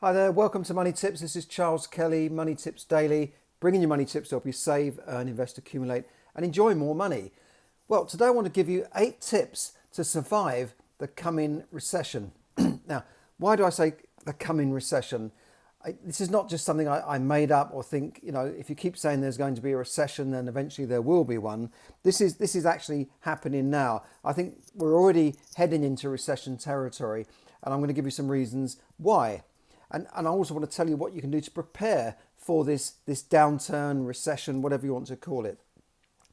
Hi there, welcome to Money Tips. This is Charles Kelly, Money Tips Daily, bringing you money tips to help you save, earn, invest, accumulate, and enjoy more money. Well, today I want to give you 8 tips to survive the coming recession. Now, why do I say the coming recession? This is not just something I made up or think, if you keep saying there's going to be a recession, then eventually there will be one. This is actually happening now. I think we're already heading into recession territory, and I'm going to give you some reasons why. And I also want to tell you what you can do to prepare for this downturn, recession, whatever you want to call it.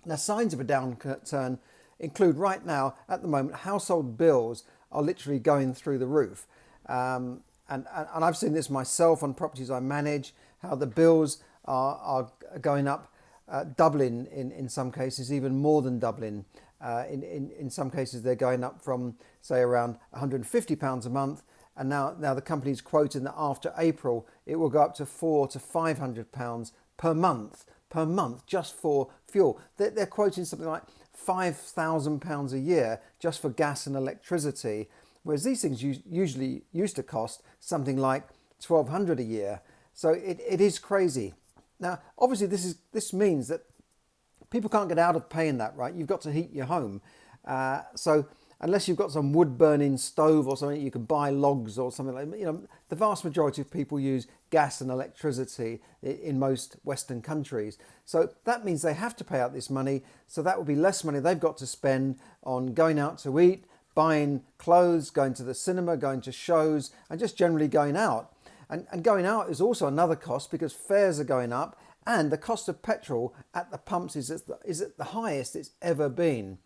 Now, signs of a downturn include right now, at the moment, household bills are literally going through the roof. And I've seen this myself on properties I manage, how the bills are going up, doubling in some cases, even more than doubling. In some cases, they're going up from, say, around £150 a month. And now the company's quoting that after April, it will go up to £400 to £500 per month just for fuel. They're quoting something like £5,000 a year just for gas and electricity, whereas these things usually used to cost something like £1,200 a year. So it is crazy. Now, obviously, this means that people can't get out of paying that, right? You've got to heat your home. So unless you've got some wood burning stove or something, you can buy logs or something like that. The vast majority of people use gas and electricity in most Western countries. So that means they have to pay out this money. So that will be less money they've got to spend on going out to eat, buying clothes, going to the cinema, going to shows, and just generally going out. And going out is also another cost because fares are going up, and the cost of petrol at the pumps is at the highest it's ever been.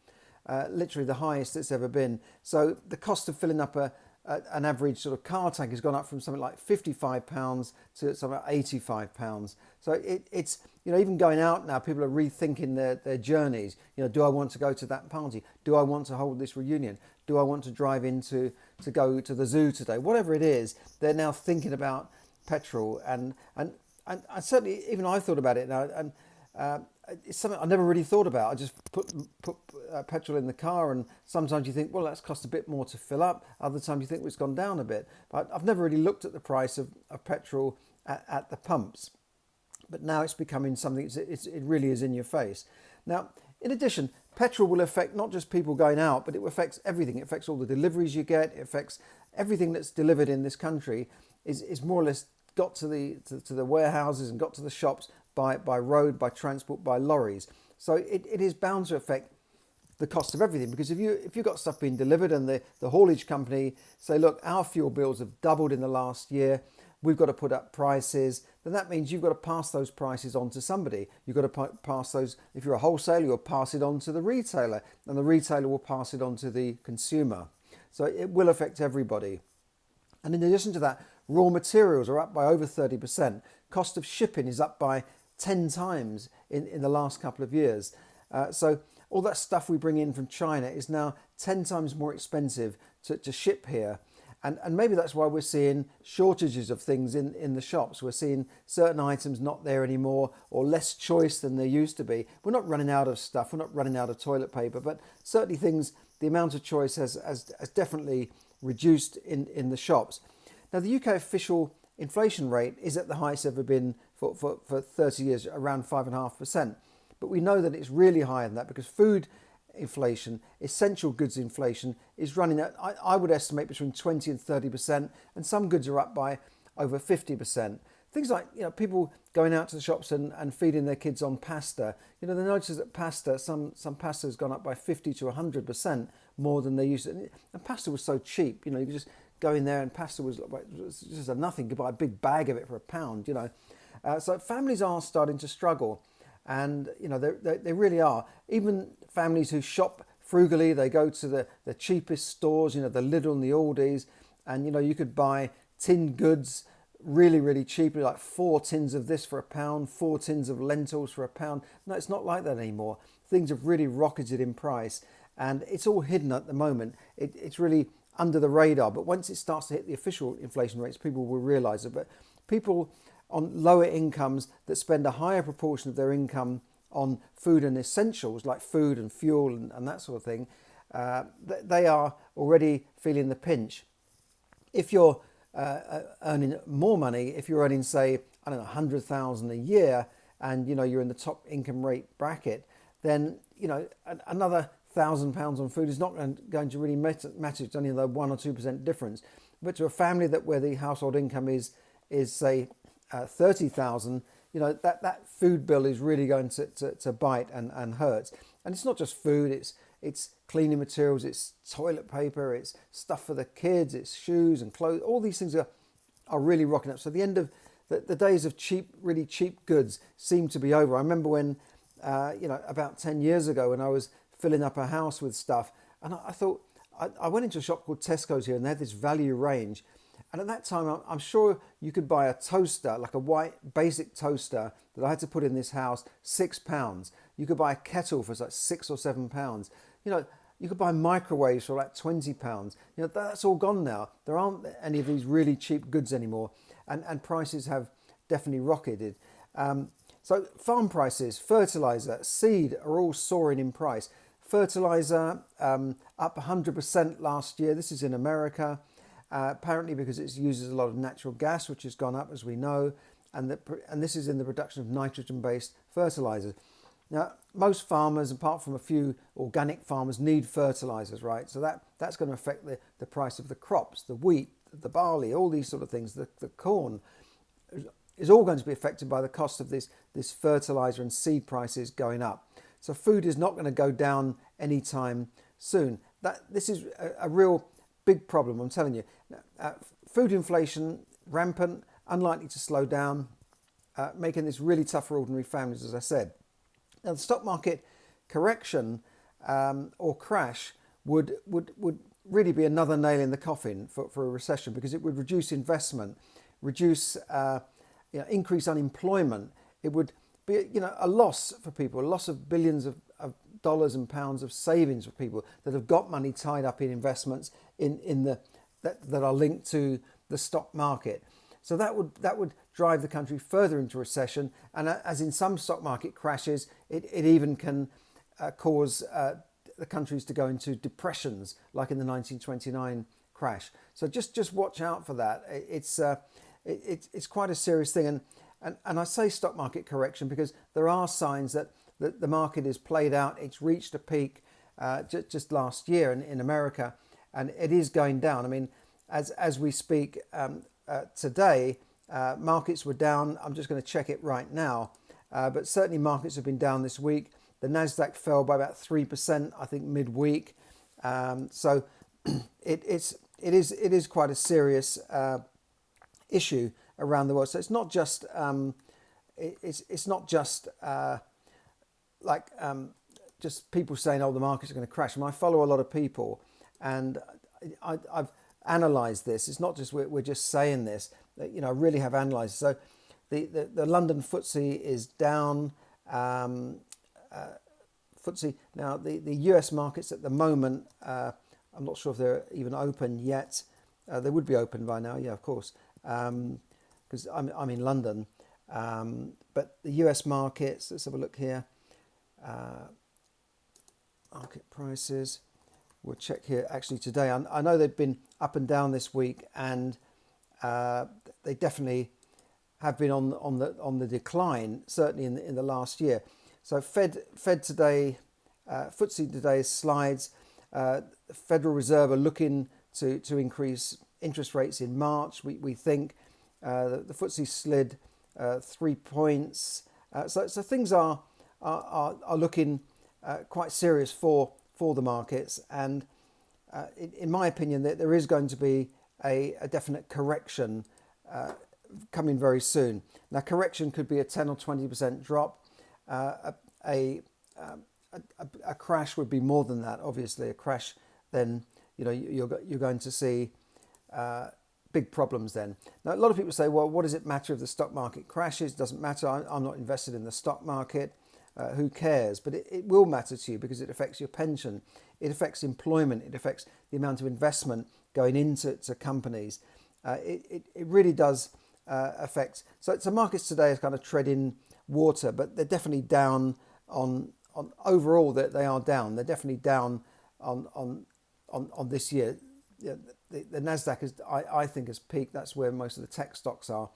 Literally the highest it's ever been. So the cost of filling up an average sort of car tank has gone up from something like £55 to something like £85. So it's even going out now, people are rethinking their journeys. Do I want to go to that party? Do I want to hold this reunion? Do I want to drive to go to the zoo today? Whatever it is, they're now thinking about petrol, and certainly even I thought about it now, and it's something I never really thought about. I just put petrol in the car, and sometimes you think, well, that's cost a bit more to fill up. Other times you think, well, it's gone down a bit. But I've never really looked at the price of petrol at the pumps. But now it's becoming something, it really is in your face. Now, in addition, petrol will affect not just people going out, but it affects everything. It affects all the deliveries you get. It affects everything that's delivered in this country is more or less got to the warehouses and got to the shops by road, by transport, by lorries. So it is bound to affect the cost of everything, because if you've got stuff being delivered and the haulage company say, look, our fuel bills have doubled in the last year, we've got to put up prices, then that means you've got to pass those prices on to somebody. You've got to pass those, if you're a wholesaler, you'll pass it on to the retailer, and the retailer will pass it on to the consumer. So it will affect everybody. And in addition to that, raw materials are up by over 30%. Cost of shipping is up by 10 times in the last couple of years. So all that stuff we bring in from China is now 10 times more expensive to ship here. And maybe that's why we're seeing shortages of things in the shops. We're seeing certain items not there anymore, or less choice than there used to be. We're not running out of stuff. We're not running out of toilet paper, but certainly the amount of choice has definitely reduced in the shops. Now, the UK official inflation rate is at the highest ever been for 30 years, around 5.5%. But we know that it's really higher than that, because food inflation, essential goods inflation, is running at, I would estimate, between 20 and 30%, and some goods are up by over 50%. Things like, people going out to the shops and feeding their kids on pasta. They notice that pasta, some pasta has gone up by 50 to 100% more than they used to. And pasta was so cheap, you could just go in there and pasta was just a nothing. You could buy a big bag of it for £1, So families are starting to struggle. And, they really are. Even families who shop frugally, they go to the cheapest stores, the Lidl and the Aldi's, and, you could buy tinned goods really, really cheaply, like 4 tins of this for £1, 4 tins of lentils for £1. No, it's not like that anymore. Things have really rocketed in price, and it's all hidden at the moment. It's really under the radar, but once it starts to hit the official inflation rates, people will realise it. But people on lower incomes that spend a higher proportion of their income on food and essentials like food and fuel and that sort of thing, they are already feeling the pinch. If you're earning more money. If you're earning, say, I don't know, 100,000 a year, and you're in the top income rate bracket, then another £1,000 on food is not going to really matter. It's only the 1 or 2% difference. But to a family where the household income is say 30,000, that food bill is really going to bite and hurt. And it's not just food; it's cleaning materials, it's toilet paper, it's stuff for the kids, it's shoes and clothes. All these things are really rocking up. So the end of the days of really cheap goods seem to be over. I remember when, about 10 years ago, when I was filling up a house with stuff, and I thought, I went into a shop called Tesco's here, and they had this value range. And at that time, I'm sure you could buy a toaster, like a white basic toaster that I had to put in this house, £6. You could buy a kettle for like £6 or £7. You could buy microwaves for like £20. That's all gone now. There aren't any of these really cheap goods anymore, and prices have definitely rocketed. So farm prices, fertiliser, seed are all soaring in price. Fertiliser up 100% last year. This is in America. Apparently because it uses a lot of natural gas, which has gone up, as we know, and this is in the production of nitrogen-based fertilisers. Now, most farmers, apart from a few organic farmers, need fertilisers, right? So that's going to affect the price of the crops, the wheat, the barley, all these sort of things, the corn, is all going to be affected by the cost of this fertiliser and seed prices going up. So food is not going to go down anytime soon. This is a real big problem, I'm telling you. Food inflation, rampant, unlikely to slow down, making this really tough for ordinary families, as I said. Now, the stock market correction or crash would really be another nail in the coffin for a recession, because it would reduce investment, increase unemployment. It would be a loss for people, a loss of billions of dollars and pounds of savings for people that have got money tied up in investments that are linked to the stock market. So that would drive the country further into recession, and as in some stock market crashes, it even can cause the countries to go into depressions, like in the 1929 crash. So just watch out for that. It's quite a serious thing, and I say stock market correction because there are signs that the market is played out. It's reached a peak just last year in America, and it is going down. I mean, as we speak today, markets were down. I'm just going to check it right now, but certainly markets have been down this week. The Nasdaq fell by about 3%, I think, midweek. So it is quite a serious issue around the world. So it's not just just people saying, "Oh, the markets are going to crash." And I follow a lot of people, and I've analysed this. It's not just we're just saying this. I really have analysed. So the London FTSE is down. FTSE now the US markets at the moment. I'm not sure if they're even open yet. They would be open by now, yeah, of course, because I'm in London. But the US markets, let's have a look here. Market prices. We'll check here actually today. I know they've been up and down this week, and they definitely have been on the decline, certainly in the last year. So Fed today, FTSE today slides. The Federal Reserve are looking to increase interest rates in March. We think the FTSE slid 3 points. So things are looking quite serious for the markets, and in my opinion, that there is going to be a definite correction coming very soon. Now, correction could be a 10 or 20% drop. A crash would be more than that. Obviously, a crash, then you're going to see big problems then. Now, a lot of people say, well, what does it matter if the stock market crashes? It doesn't matter. I'm not invested in the stock market. Who cares? But it will matter to you because it affects your pension. It affects employment. It affects the amount of investment going into companies. It really does affect. So markets today are kind of treading water, but they're definitely down on overall. That they are down. They're definitely down on this year. the NASDAQ I think has peaked. That's where most of the tech stocks are.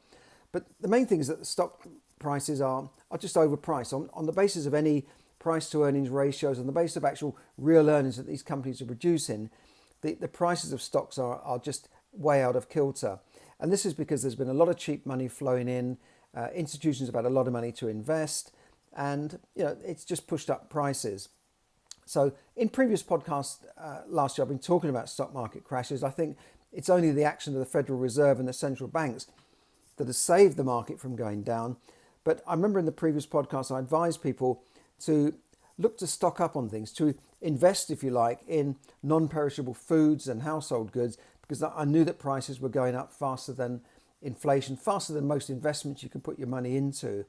But the main thing is that the stock prices are just overpriced on the basis of any price to earnings ratios, on the basis of actual real earnings that these companies are producing. The prices of stocks are just way out of kilter. And this is because there's been a lot of cheap money flowing in. Institutions have had a lot of money to invest, and it's just pushed up prices. So in previous podcasts last year, I've been talking about stock market crashes. I think it's only the action of the Federal Reserve and the central banks that has saved the market from going down. But I remember in the previous podcast, I advised people to look to stock up on things, to invest, if you like, in non-perishable foods and household goods, because I knew that prices were going up faster than inflation, faster than most investments you can put your money into.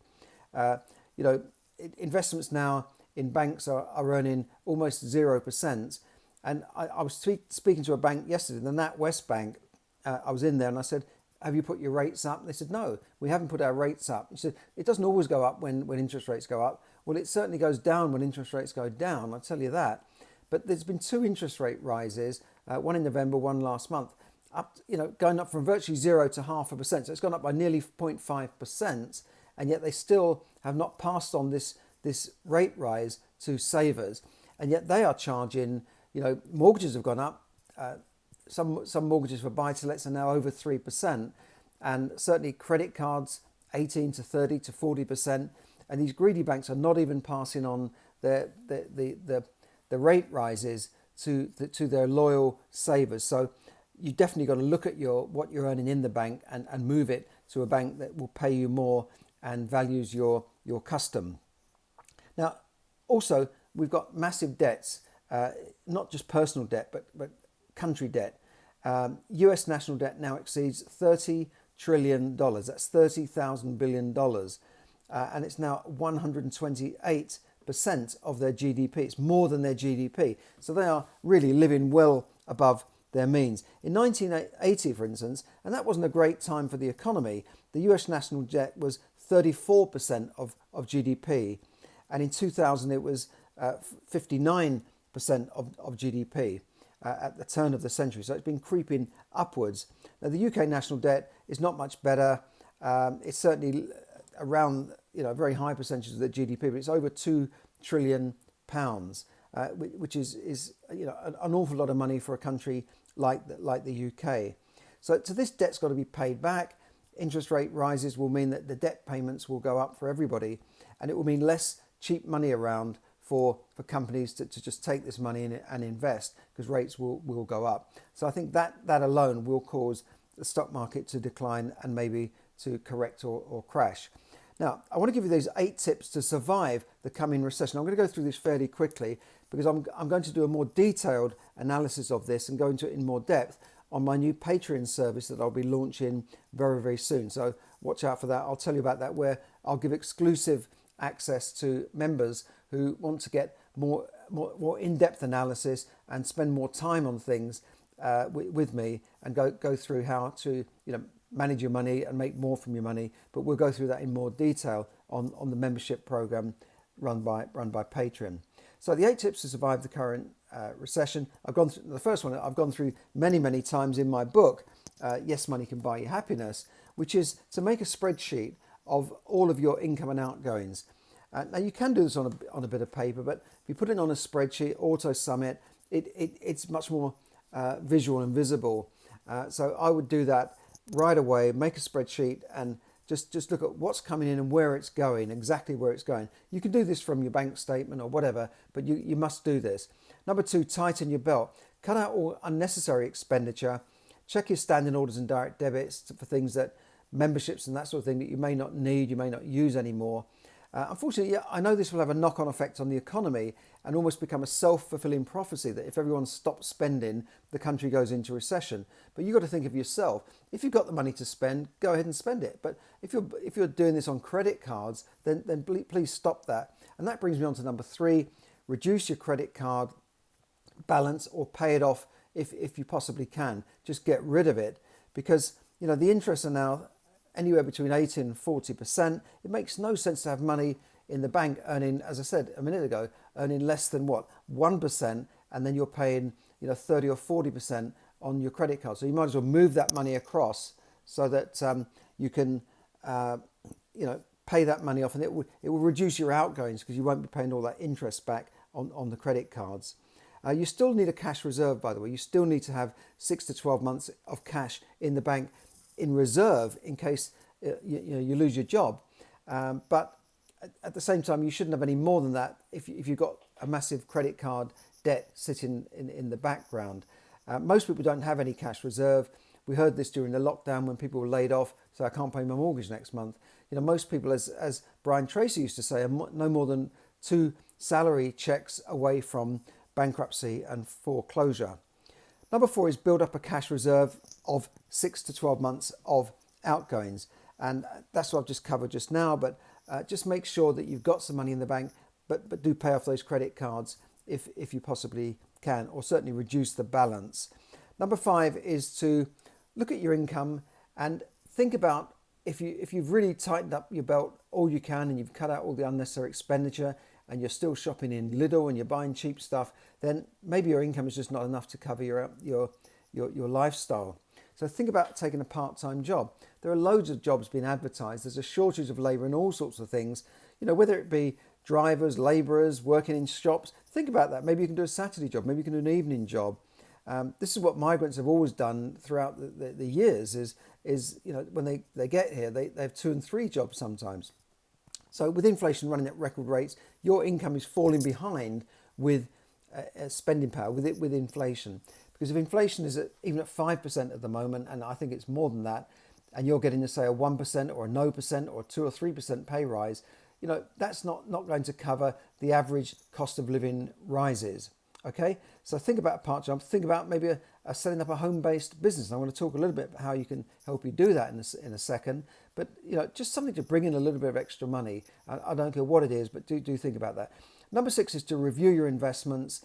Investments now in banks are earning almost 0%. And I was speaking to a bank yesterday, the NatWest Bank. I was in there and I said, have you put your rates up? And they said, no, we haven't put our rates up. He said, it doesn't always go up when interest rates go up. Well, it certainly goes down when interest rates go down, I'll tell you that. But there's been 2 interest rate rises, one in November, one last month, going up from virtually 0 to 0.5%. So it's gone up by nearly 0.5%, and yet they still have not passed on this rate rise to savers. And yet they are charging, mortgages have gone up. Some mortgages for buy-to-lets are now over 3%, and certainly credit cards 18 to 30 to 40%. And these greedy banks are not even passing on the rate rises to their loyal savers. So you definitely got to look at what you're earning in the bank and move it to a bank that will pay you more and values your custom. Now, also, we've got massive debts, not just personal debt, but country debt. US national debt now exceeds $30 trillion. That's $30,000 billion. And it's now 128% of their GDP. It's more than their GDP. So they are really living well above their means. In 1980, for instance, and that wasn't a great time for the economy, the US national debt was 34% of GDP. And in 2000, it was 59% of GDP at the turn of the century. So it's been creeping upwards. Now, the UK national debt is not much better. It's certainly around a very high percentage of the GDP, but it's over £2 trillion, which is an awful lot of money for a country like the UK. So this debt's got to be paid back. Interest rate rises will mean that the debt payments will go up for everybody, and it will mean less cheap money around for companies to just take this money in and invest, because rates will go up. So I think that alone will cause the stock market to decline and maybe to correct or crash. Now, I want to give you these 8 tips to survive the coming recession. I'm going to go through this fairly quickly because I'm going to do a more detailed analysis of this and go into it in more depth on my new Patreon service that I'll be launching very, very soon. So watch out for that. I'll tell you about that, where I'll give exclusive access to members who want to get more in-depth analysis and spend more time on things with me and go through how to manage your money and make more from your money. But we'll go through that in more detail on the membership program run by Patreon. So the 8 tips to survive the current recession. I've gone through the first one. I've gone through many times in my book, Yes, Money Can Buy You Happiness, which is to make a spreadsheet of all of your income and outgoings. Now you can do this on a bit of paper, but if you put it on a spreadsheet, auto sum it, it's much more visual and visible. So I would do that right away, make a spreadsheet and just look at what's coming in and where it's going, exactly where it's going. You can do this from your bank statement or whatever, but you must do this. Number 2, tighten your belt. Cut out all unnecessary expenditure. Check your standing orders and direct debits for things that memberships and that sort of thing that you may not need, you may not use anymore. Unfortunately, I know this will have a knock-on effect on the economy and almost become a self-fulfilling prophecy that if everyone stops spending, the country goes into recession. But you've got to think of yourself. If you've got the money to spend, go ahead and spend it. But if you're doing this on credit cards, then please stop that. And that brings me on to number 3, reduce your credit card balance or pay it off if you possibly can. Just get rid of it, because the interests are now anywhere between 80 and 40%. It makes no sense to have money in the bank earning, as I said a minute ago, earning less than 1%, and then you're paying 30 or 40% on your credit card. So you might as well move that money across so that you can pay that money off, and it will reduce your outgoings because you won't be paying all that interest back on the credit cards. You still need a cash reserve, by the way. You still need to have 6 to 12 months of cash in the bank in reserve in case you lose your job. But at the same time, you shouldn't have any more than that if you've got a massive credit card debt sitting in the background. Most people don't have any cash reserve. We heard this during the lockdown when people were laid off, so I can't pay my mortgage next month. Most people, as Brian Tracy used to say, are no more than 2 salary checks away from bankruptcy and foreclosure. Number 4 is build up a cash reserve of 6 to 12 months of outgoings. And that's what I've just covered just now, but just make sure that you've got some money in the bank, but do pay off those credit cards if you possibly can, or certainly reduce the balance. Number 5 is to look at your income and think about if you've really tightened up your belt all you can and you've cut out all the unnecessary expenditure and you're still shopping in Lidl and you're buying cheap stuff, then maybe your income is just not enough to cover your lifestyle. So think about taking a part-time job. There are loads of jobs being advertised. There's a shortage of labour in all sorts of things, whether it be drivers, labourers, working in shops. Think about that. Maybe you can do a Saturday job. Maybe you can do an evening job. This is what migrants have always done throughout the years is when they get here, they have 2 and 3 jobs sometimes. So with inflation running at record rates, your income is falling behind with spending power, with inflation. Because if inflation is even at 5% at the moment, and I think it's more than that, and you're getting, say, a 1% or a no percent or 2 or 3% pay rise, that's not going to cover the average cost of living rises. Okay, so think about a part-time. Think about maybe setting up a home-based business. I'm going to talk a little bit about how you can help you do that in a second. But just something to bring in a little bit of extra money. I don't care what it is, but do think about that. Number 6 is to review your investments.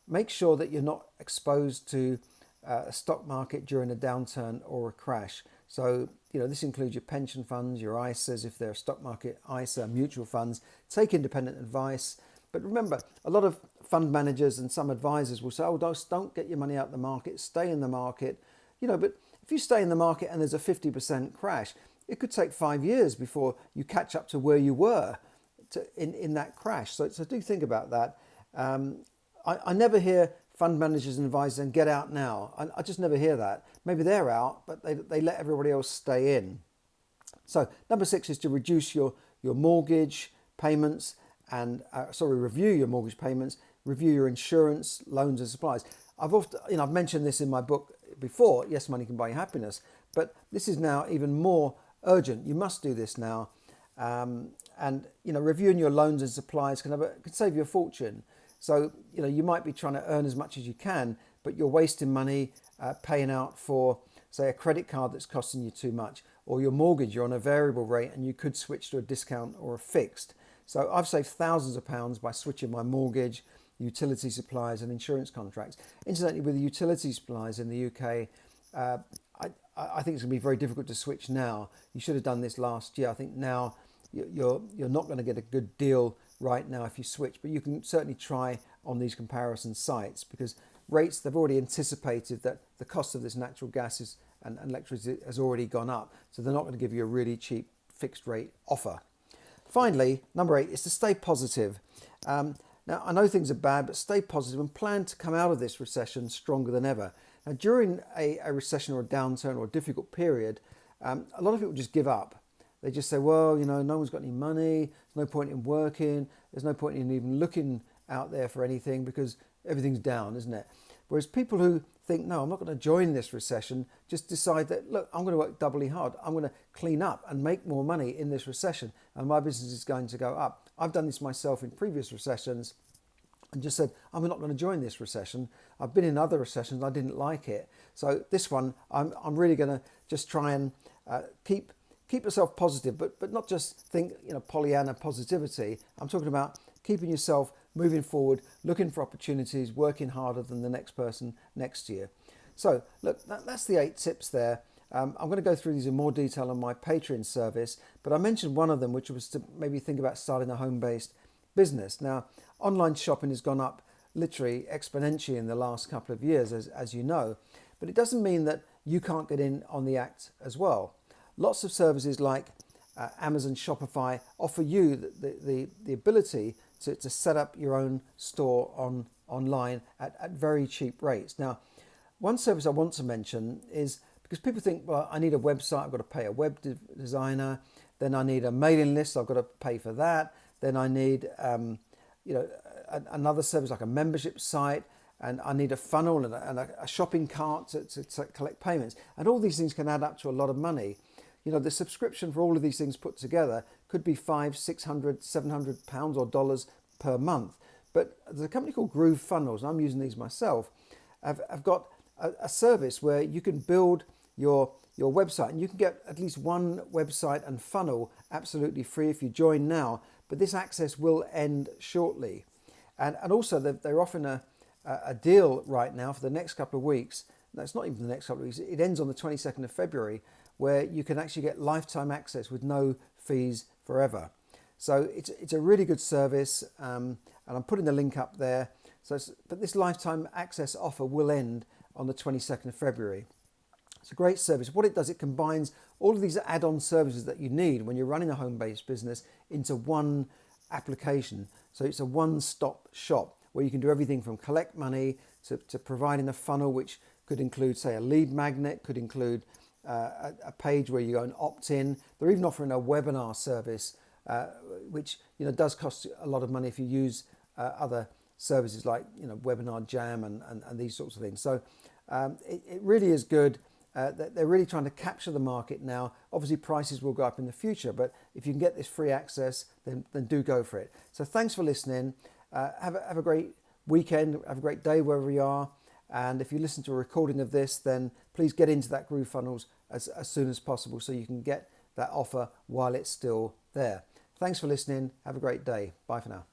Make sure that you're not exposed to a stock market during a downturn or a crash. So this includes your pension funds, your ISAs, if they're a stock market ISA, mutual funds. Take independent advice. But remember, a lot of fund managers and some advisors will say, don't get your money out of the market, stay in the market. But if you stay in the market and there's a 50% crash, it could take 5 years before you catch up to where you were in that crash. So do think about that. I never hear fund managers and advisors and get out now. I just never hear that. Maybe they're out, but they let everybody else stay in. So number 6 is to reduce your mortgage payments and review your mortgage payments, review your insurance, loans and supplies. I've mentioned this in my book before, Yes, Money Can Buy You Happiness, but this is now even more urgent. You must do this now. Reviewing your loans and supplies can save you a fortune. So, you might be trying to earn as much as you can, but you're wasting money paying out for, say, a credit card that's costing you too much, or your mortgage, you're on a variable rate and you could switch to a discount or a fixed. So I've saved thousands of pounds by switching my mortgage, utility supplies and insurance contracts. Incidentally, with the utility supplies in the UK, I think it's going to be very difficult to switch now. You should have done this last year. I think now you're not going to get a good deal right now if you switch, but you can certainly try on these comparison sites because rates, they've already anticipated that the cost of this natural gas and electricity has already gone up. So they're not going to give you a really cheap fixed rate offer. Finally, number 8 is to stay positive. Now, I know things are bad, but stay positive and plan to come out of this recession stronger than ever. Now, during a recession or a downturn or a difficult period, a lot of people just give up. They just say, well, no one's got any money. There's no point in working. There's no point in even looking out there for anything because everything's down, isn't it? Whereas people who think, no, I'm not going to join this recession, just decide that, look, I'm going to work doubly hard. I'm going to clean up and make more money in this recession and my business is going to go up. I've done this myself in previous recessions and just said, I'm not going to join this recession. I've been in other recessions. I didn't like it. So this one, I'm really going to just try and keep yourself positive, but not just think, Pollyanna positivity. I'm talking about keeping yourself moving forward, looking for opportunities, working harder than the next person next year. So look, that's the 8 tips there. I'm going to go through these in more detail on my Patreon service, but I mentioned one of them, which was to maybe think about starting a home-based business. Now, online shopping has gone up literally exponentially in the last couple of years, as you know, But it doesn't mean that you can't get in on the act as well. Lots of services like Amazon, Shopify offer you the ability to set up your own store online at very cheap rates. Now, one service I want to mention is because people think, well, I need a website, I've got to pay a web designer, then I need a mailing list, I've got to pay for that, then I need another service like a membership site, and I need a funnel and a shopping cart to collect payments. And all these things can add up to a lot of money. The subscription for all of these things put together could be $500, $600, £700 or dollars per month. But there's a company called Groove Funnels, and I'm using these myself. I've got a service where you can build your website, and you can get at least one website and funnel absolutely free if you join now. But this access will end shortly. And also they're offering a deal right now for the next couple of weeks. That's not even the next couple of weeks. It ends on the 22nd of February, where you can actually get lifetime access with no fees forever. So it's a really good service, and I'm putting the link up there. But this lifetime access offer will end on the 22nd of February. It's a great service. What it does, it combines all of these add-on services that you need when you're running a home-based business into one application. So it's a one-stop shop where you can do everything from collect money to providing a funnel, which could include, say, a lead magnet, could include a page where you go and opt in. They're even offering a webinar service, which does cost a lot of money if you use other services like Webinar Jam and these sorts of things. So it really is good. They're really trying to capture the market now. Obviously, prices will go up in the future, but if you can get this free access, then do go for it. So thanks for listening. Have a great weekend. Have a great day wherever you are. And if you listen to a recording of this, then please get into that Groove Funnels as soon as possible so you can get that offer while it's still there. Thanks for listening. Have a great day. Bye for now.